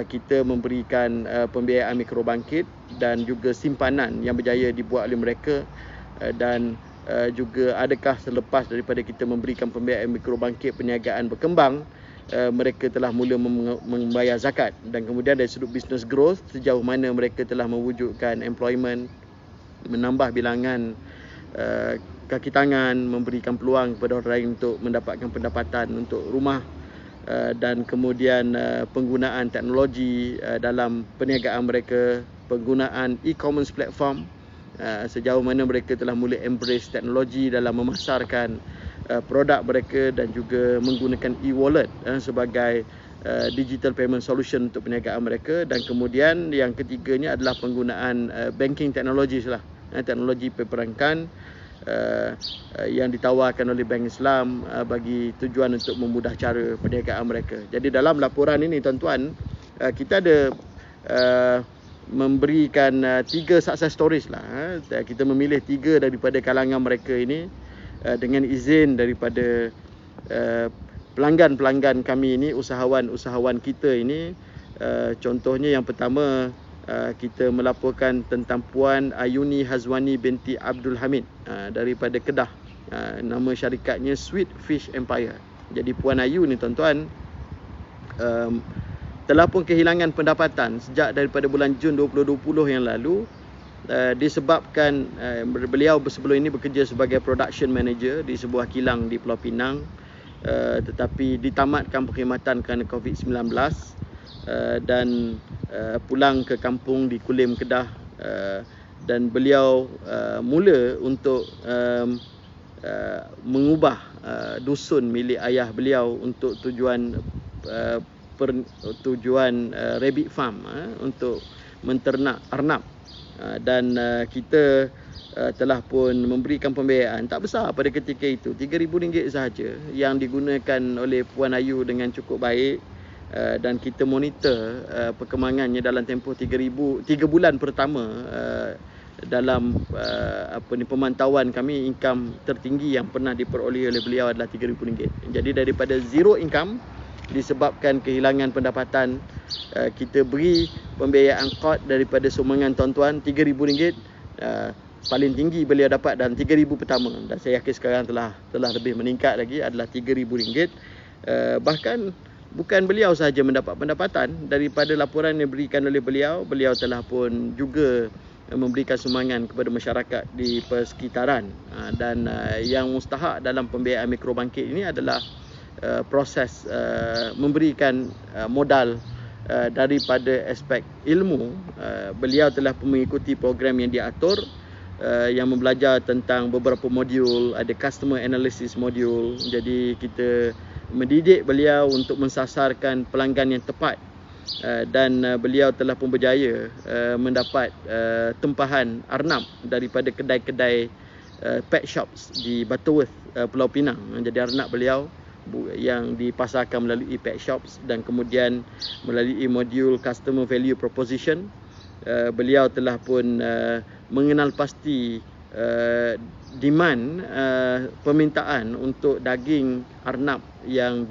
kita memberikan pembiayaan mikrobangkit, dan juga simpanan yang berjaya dibuat oleh mereka, dan juga adakah selepas daripada kita memberikan pembiayaan mikrobangkit perniagaan berkembang, mereka telah mula membayar zakat. Dan kemudian dari sudut business growth, sejauh mana mereka telah mewujudkan employment, menambah bilangan kaki tangan, memberikan peluang kepada orang lain untuk mendapatkan pendapatan untuk rumah, dan kemudian penggunaan teknologi dalam perniagaan mereka, penggunaan e-commerce platform, sejauh mana mereka telah mula embrace teknologi dalam memasarkan produk mereka, dan juga menggunakan e-wallet sebagai digital payment solution untuk perniagaan mereka. Dan kemudian yang ketiganya adalah penggunaan banking technologies lah, teknologi perbankan yang ditawarkan oleh Bank Islam bagi tujuan untuk memudah cara perniagaan mereka. Jadi dalam laporan ini tuan-tuan, kita ada memberikan 3 success stories lah. Kita memilih 3 daripada kalangan mereka ini dengan izin daripada pelanggan-pelanggan kami ini, usahawan-usahawan kita ini. Contohnya yang pertama, kita melaporkan tentang Puan Ayuni Hazwani binti Abdul Hamid daripada Kedah. Nama syarikatnya Sweet Fish Empire. Jadi Puan Ayu ni tuan-tuan telah pun kehilangan pendapatan sejak daripada bulan Jun 2020 yang lalu, disebabkan beliau sebelum ini bekerja sebagai production manager di sebuah kilang di Pulau Pinang, tetapi ditamatkan perkhidmatan kerana COVID-19 dan pulang ke kampung di Kulim, Kedah, dan beliau mula untuk mengubah dusun milik ayah beliau untuk tujuan rabbit farm, untuk menternak arnab, dan kita telah pun memberikan pembiayaan tak besar pada ketika itu, RM3,000 sahaja, yang digunakan oleh Puan Ayu dengan cukup baik, dan kita monitor perkembangannya dalam tempoh 3 bulan pertama. Dalam pemantauan kami, income tertinggi yang pernah diperoleh oleh beliau adalah RM3,000. Jadi daripada zero income disebabkan kehilangan pendapatan, kita beri pembiayaan kod daripada sumbangan tuan-tuan RM3,000, paling tinggi beliau dapat dalam 3,000 pertama, dan saya yakin sekarang telah lebih meningkat lagi, adalah RM3,000. Bahkan bukan beliau sahaja mendapat pendapatan daripada laporan yang diberikan oleh beliau telah pun juga memberikan sumbangan kepada masyarakat di persekitaran. Dan yang mustahak dalam pembiayaan mikrobangkit ini adalah proses memberikan modal daripada aspek ilmu. Beliau telah mengikuti program yang diatur, yang membelajar tentang beberapa modul, ada customer analysis modul. Jadi kita mendidik beliau untuk mensasarkan pelanggan yang tepat, dan beliau telah pun berjaya mendapat tempahan arnab daripada kedai-kedai pet shops di Butterworth, Pulau Pinang. Jadi arnab beliau yang dipasarkan melalui pet shops, dan kemudian melalui modul customer value proposition, beliau telah pun mengenal pasti demand, permintaan untuk daging arnab yang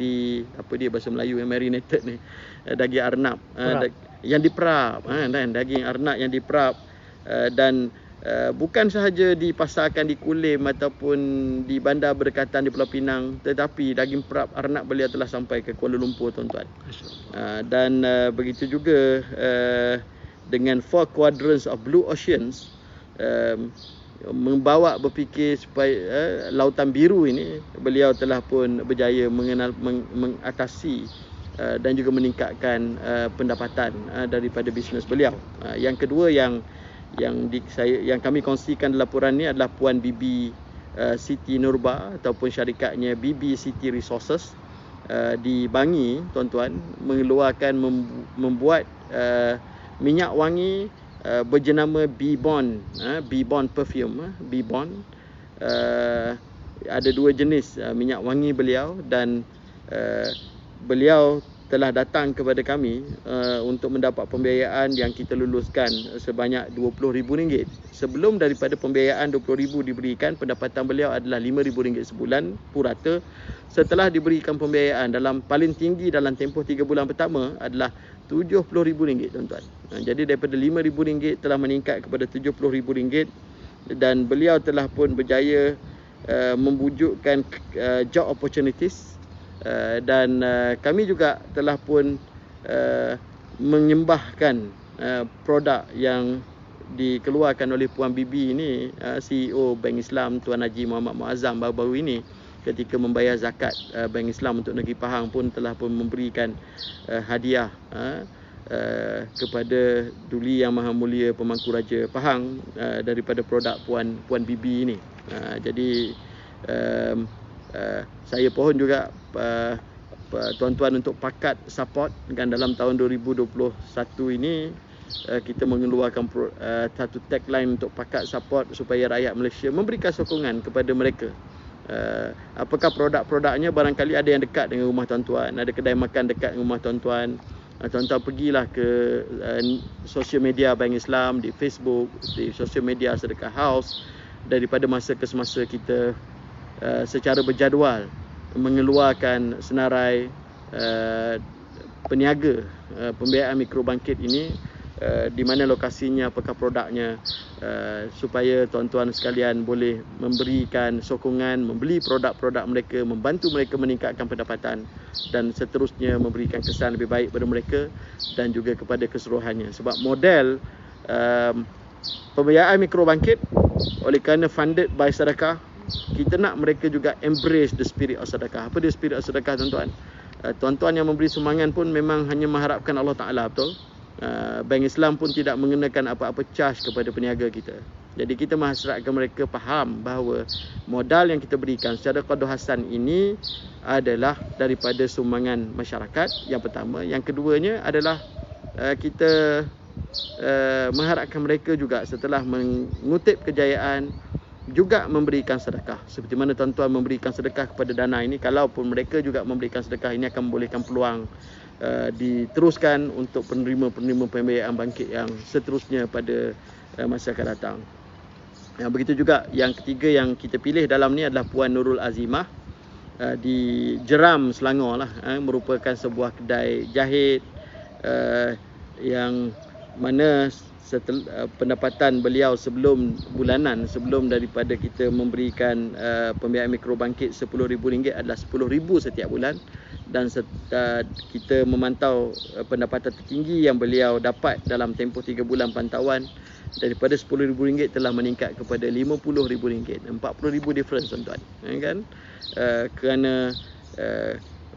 bahasa Melayu yang marinated ni, daging arnab yang diperap, dan daging arnab yang diperap, dan bukan sahaja dipasarkan di Kulim ataupun di bandar berdekatan di Pulau Pinang, tetapi daging perap arnab beliau telah sampai ke Kuala Lumpur, tuan-tuan. Dan begitu juga dengan 4 quadrants of blue oceans, membawa berfikir supaya lautan biru ini, beliau telah pun berjaya mengatasi dan juga meningkatkan pendapatan daripada bisnes beliau. Yang kedua yang kami kongsikan dalam laporan ni adalah Puan Bibi Siti Nurba ataupun syarikatnya Bibi City Resources di Bangi, tuan-tuan, membuat minyak wangi berjenama B-Bond, B-Bond perfume, B-Bond. Ada 2 jenis minyak wangi beliau, dan beliau telah datang kepada kami untuk mendapat pembiayaan yang kita luluskan sebanyak RM20,000. Sebelum daripada pembiayaan RM20,000 diberikan, pendapatan beliau adalah RM5,000 sebulan purata. Setelah diberikan pembiayaan, dalam paling tinggi dalam tempoh 3 bulan pertama adalah RM70,000, tuan-tuan. Jadi daripada RM5,000 telah meningkat kepada RM70,000, dan beliau telah pun berjaya membujukkan job opportunities, dan kami juga telah pun menyembahkan produk yang dikeluarkan oleh Puan Bibi ini, CEO Bank Islam Tuan Haji Muhammad Muazzam baru-baru ini, ketika membayar zakat Bank Islam untuk negeri Pahang pun telah pun memberikan hadiah kepada Duli Yang Maha Mulia Pemangku Raja Pahang daripada produk Puan Bibi ini. Jadi saya pohon juga tuan-tuan untuk pakat support, dan dalam tahun 2021 ini kita mengeluarkan satu tagline untuk pakat support supaya rakyat Malaysia memberikan sokongan kepada mereka. Apakah produk-produknya, barangkali ada yang dekat dengan rumah tuan-tuan, ada kedai makan dekat dengan rumah tuan-tuan, Tuan-tuan pergilah ke sosial media Bank Islam, di Facebook, di sosial media Sedekah House. Daripada masa ke semasa kita secara berjadual mengeluarkan senarai peniaga pembiayaan mikrobangkit ini, di mana lokasinya, apakah produknya, supaya tuan-tuan sekalian boleh memberikan sokongan, membeli produk-produk mereka, membantu mereka meningkatkan pendapatan dan seterusnya memberikan kesan lebih baik pada mereka dan juga kepada keseluruhannya. Sebab model pembiayaan mikrobangkit, oleh kerana funded by sedekah, kita nak mereka juga embrace the spirit of sedekah. Apa dia spirit of sedekah, tuan-tuan? Tuan-tuan yang memberi sumbangan pun memang hanya mengharapkan Allah Ta'ala, betul? Bank Islam pun tidak mengenakan apa-apa charge kepada peniaga kita. Jadi kita menghasratkan mereka faham bahawa modal yang kita berikan secara qadar hasan ini adalah daripada sumbangan masyarakat, yang pertama. Yang keduanya adalah kita mengharapkan mereka juga setelah mengutip kejayaan juga memberikan sedekah. Seperti mana tuan-tuan memberikan sedekah kepada Dana ini, kalaupun mereka juga memberikan sedekah, ini akan membolehkan peluang diteruskan untuk penerima-penerima pembiayaan bangkit yang seterusnya pada masa akan datang. Begitu juga yang ketiga yang kita pilih dalam ni adalah Puan Nurul Azimah di Jeram, Selangor lah, merupakan sebuah kedai jahit yang mana pendapatan beliau sebelum bulanan, sebelum daripada kita memberikan pembiayaan mikrobangkit RM10,000 adalah RM10,000 setiap bulan, dan kita memantau pendapatan tertinggi yang beliau dapat dalam tempoh 3 bulan pantauan daripada RM10,000 telah meningkat kepada RM50,000. RM40,000 difference, tuan-tuan, kan? Kerana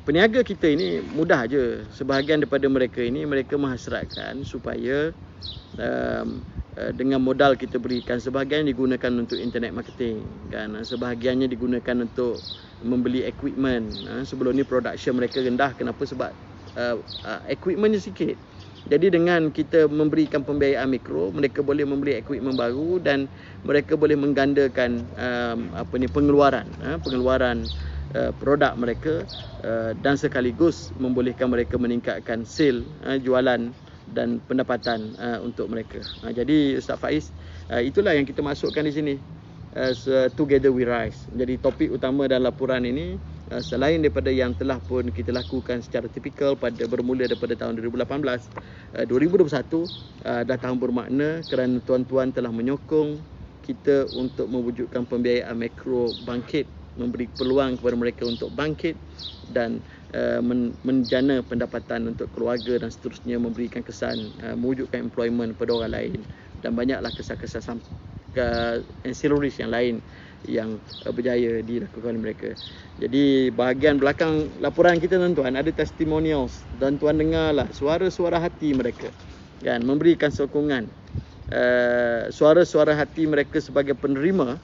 peniaga kita ini mudah aja. Sebahagian daripada mereka ini, mereka menghasratkan supaya dengan modal kita berikan, sebahagian digunakan untuk internet marketing, kan? Sebahagiannya digunakan untuk membeli equipment. Sebelum ni production mereka rendah. Kenapa? Sebab equipmentnya sikit. Jadi dengan kita memberikan pembiayaan mikro, mereka boleh membeli equipment baru dan mereka boleh menggandakan pengeluaran produk mereka, dan sekaligus membolehkan mereka meningkatkan sale, jualan dan pendapatan untuk mereka. Jadi Ustaz Faiz, itulah yang kita masukkan di sini, Together We Rise. Jadi topik utama dalam laporan ini, selain daripada yang telah pun kita lakukan secara tipikal bermula daripada tahun 2018, 2021 dah tahun bermakna kerana tuan-tuan telah menyokong kita untuk mewujudkan pembiayaan mikro bangkit, memberi peluang kepada mereka untuk bangkit dan menjana pendapatan untuk keluarga dan seterusnya, memberikan kesan mewujudkan employment pada orang lain, dan banyaklah kesan-kesan ancillaries yang lain yang berjaya dilakukan mereka. Jadi bahagian belakang laporan kita, tuan-tuan, ada testimonials. Tuan-tuan dengarlah suara-suara hati mereka, kan, memberikan sokongan, suara-suara hati mereka sebagai penerima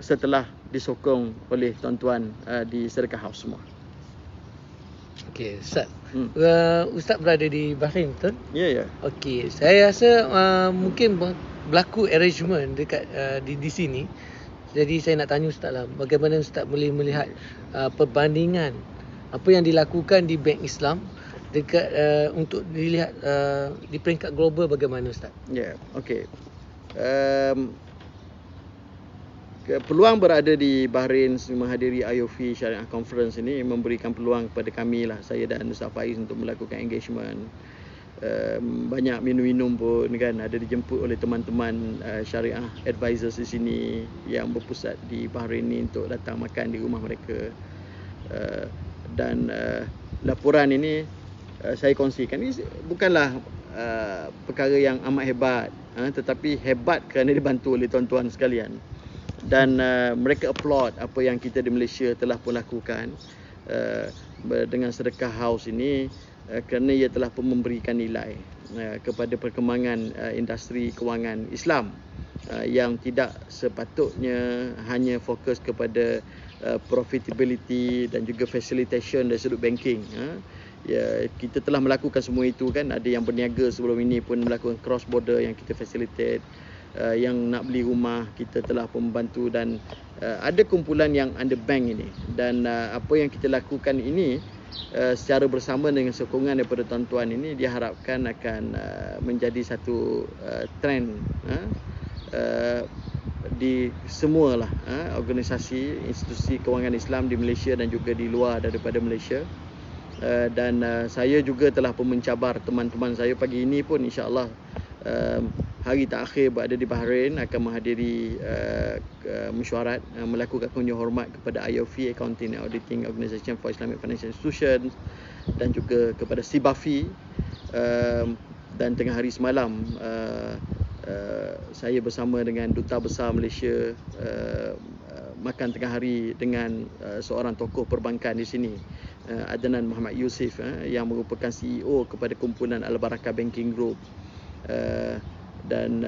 setelah disokong oleh tuan-tuan di Sedekah House semua. Okey, Ustaz. Ustaz berada di Bahrain, betul? Ya. Okey, saya rasa mungkin berlaku arrangement dekat di sini. Jadi saya nak tanya Ustaz lah, bagaimana Ustaz boleh melihat perbandingan apa yang dilakukan di Bank Islam dekat untuk dilihat di peringkat global, bagaimana Ustaz? Ya, okey. Peluang berada di Bahrain menghadiri IOF Syariah Conference ini memberikan peluang kepada kami lah, saya dan Ustaz Faiz, untuk melakukan engagement. Banyak minum-minum pun, kan, ada dijemput oleh teman-teman syariah advisors di sini yang berpusat di Bahrain ni untuk datang makan di rumah mereka. Dan laporan ini saya kongsikan, ini bukanlah perkara yang amat hebat, tetapi hebat kerana dibantu oleh tuan-tuan sekalian. Dan mereka applaud apa yang kita di Malaysia telah pun lakukan dengan Sedekah House ini, kerana ia telah pun memberikan nilai kepada perkembangan industri kewangan Islam yang tidak sepatutnya hanya fokus kepada profitability dan juga facilitation dari sudut banking. Ya, kita telah melakukan semua itu, kan. Ada yang berniaga sebelum ini pun melakukan cross border yang kita facilitate. Yang nak beli rumah kita telah pun membantu, dan ada kumpulan yang under bank ini. Dan apa yang kita lakukan ini secara bersama dengan sokongan daripada tuan-tuan ini diharapkan akan menjadi satu trend di semualah organisasi institusi kewangan Islam di Malaysia dan juga di luar daripada Malaysia. Dan saya juga telah pun mencabar teman-teman saya pagi ini pun insya-Allah hari terakhir berada di Bahrain akan menghadiri mesyuarat melakukan kunjung hormat kepada IOF, Accounting and Auditing Organisation for Islamic Financial Institutions, dan juga kepada SIBAFI. Dan tengah hari semalam saya bersama dengan Duta Besar Malaysia makan tengah hari dengan seorang tokoh perbankan di sini, Adnan Muhammad Yusuf, yang merupakan CEO kepada kumpulan Al-Barakah Banking Group. Dan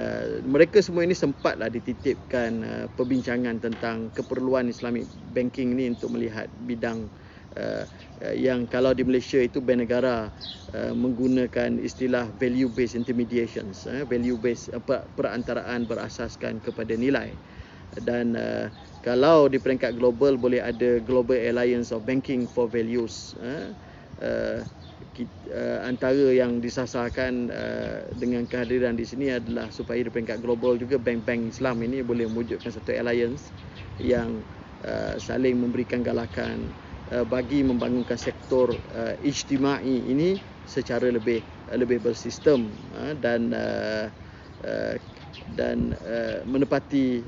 mereka semua ini sempatlah dititipkan perbincangan tentang keperluan Islamic banking ni untuk melihat bidang yang kalau di Malaysia itu bank negara menggunakan istilah value based intermediations, value based perantaraan berasaskan kepada nilai. Dan kalau di peringkat global boleh ada Global Alliance of Banking for Values, antara yang disasarkan dengan kehadiran di sini adalah supaya di peringkat global juga bank-bank Islam ini boleh mewujudkan satu alliance yang saling memberikan galakan bagi membangunkan sektor ijtimai ini secara lebih bersistem dan menepati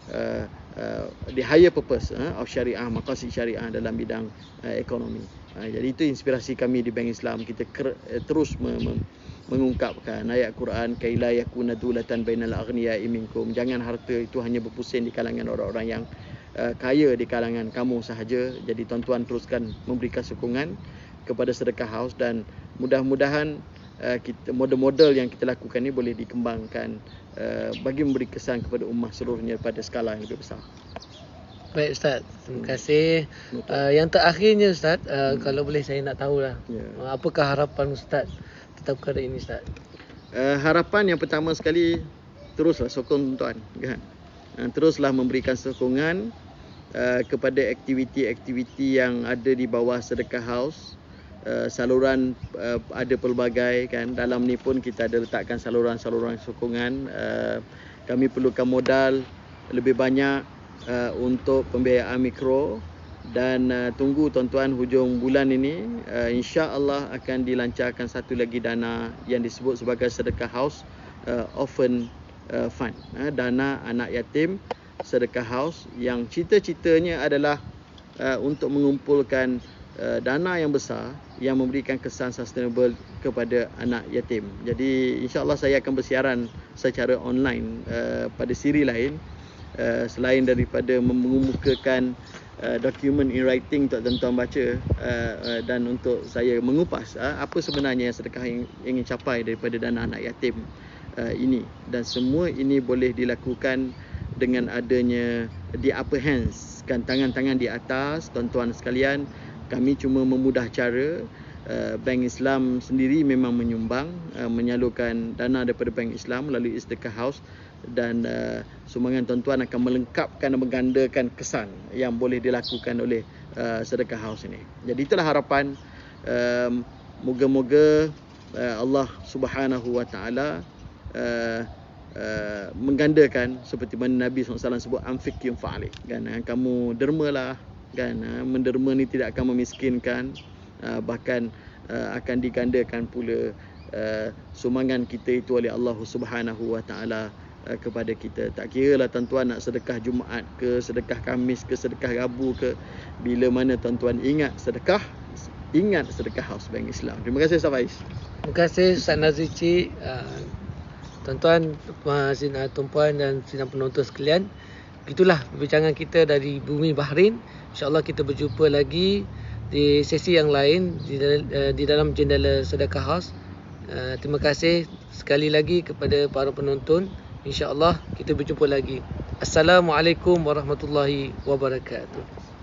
the higher purpose of syariah, maqasid syariah dalam bidang ekonomi. Jadi itu inspirasi kami di Bank Islam. Kita terus mengungkapkan ayat Quran, kaila yakuna dulatan bainal aghniya'i minkum. Jangan harta itu hanya berpusing di kalangan orang-orang yang kaya di kalangan kamu sahaja. Jadi tuan-tuan teruskan memberikan sokongan kepada Sedekah House, dan mudah-mudahan model-model yang kita lakukan ini boleh dikembangkan bagi memberi kesan kepada ummah seluruhnya pada skala yang lebih besar. Baik Ustaz, terima kasih. Yang terakhirnya Ustaz, kalau boleh saya nak tahulah, apakah harapan Ustaz tentang perkara ini Ustaz? Harapan yang pertama sekali, teruslah sokong tuan, kan? Teruslah memberikan sokongan kepada aktiviti-aktiviti yang ada di bawah Sedekah House. Saluran ada pelbagai, kan. Dalam ni pun kita ada letakkan saluran-saluran sokongan. Kami perlukan modal lebih banyak untuk pembiayaan mikro, dan tunggu tuan-tuan hujung bulan ini insya-Allah akan dilancarkan satu lagi dana yang disebut sebagai Sedekah House Orphan Fund, dana anak yatim Sedekah House, yang cita-citanya adalah untuk mengumpulkan dana yang besar yang memberikan kesan sustainable kepada anak yatim. Jadi insya-Allah saya akan bersiaran secara online pada siri lain, selain daripada mengemukakan dokumen in writing untuk tuan-tuan baca, dan untuk saya mengupas apa sebenarnya yang sedekah yang ingin capai daripada dana anak yatim ini. Dan semua ini boleh dilakukan dengan adanya the upper hands, kan, tangan-tangan di atas tuan-tuan sekalian. Kami cuma memudah cara. Bank Islam sendiri memang menyumbang, menyalurkan dana daripada Bank Islam melalui Sedekah House, dan sumbangan tuan-tuan akan melengkapkan dan menggandakan kesan yang boleh dilakukan oleh Sedekah House ini. Jadi itulah harapan. Moga-moga Allah Subhanahu Wa Taala menggandakan seperti mana Nabi SAW sebut, anfiq yunfa'alik, kan, kamu dermalah, kan. Menderma ni tidak akan memiskinkan, bahkan akan digandakan pula sumbangan kita itu oleh Allah Subhanahu Wa Taala kepada kita. Tak kiralah tuan-tuan nak sedekah Jumaat ke, sedekah Khamis ke, sedekah Rabu ke, bila mana tuan-tuan ingat sedekah, ingat Sedekah House Bank Islam. Terima kasih Ustaz Faiz. Terima kasih Ustaz Nazri Cik. Tuan-tuan, tumpuan dan sidang penonton sekalian, begitulah perbincangan kita dari bumi Bahrain. InsyaAllah kita berjumpa lagi di sesi yang lain di dalam Jendela Sedekah House. Terima kasih sekali lagi kepada para penonton. InsyaAllah kita berjumpa lagi. Assalamualaikum warahmatullahi wabarakatuh.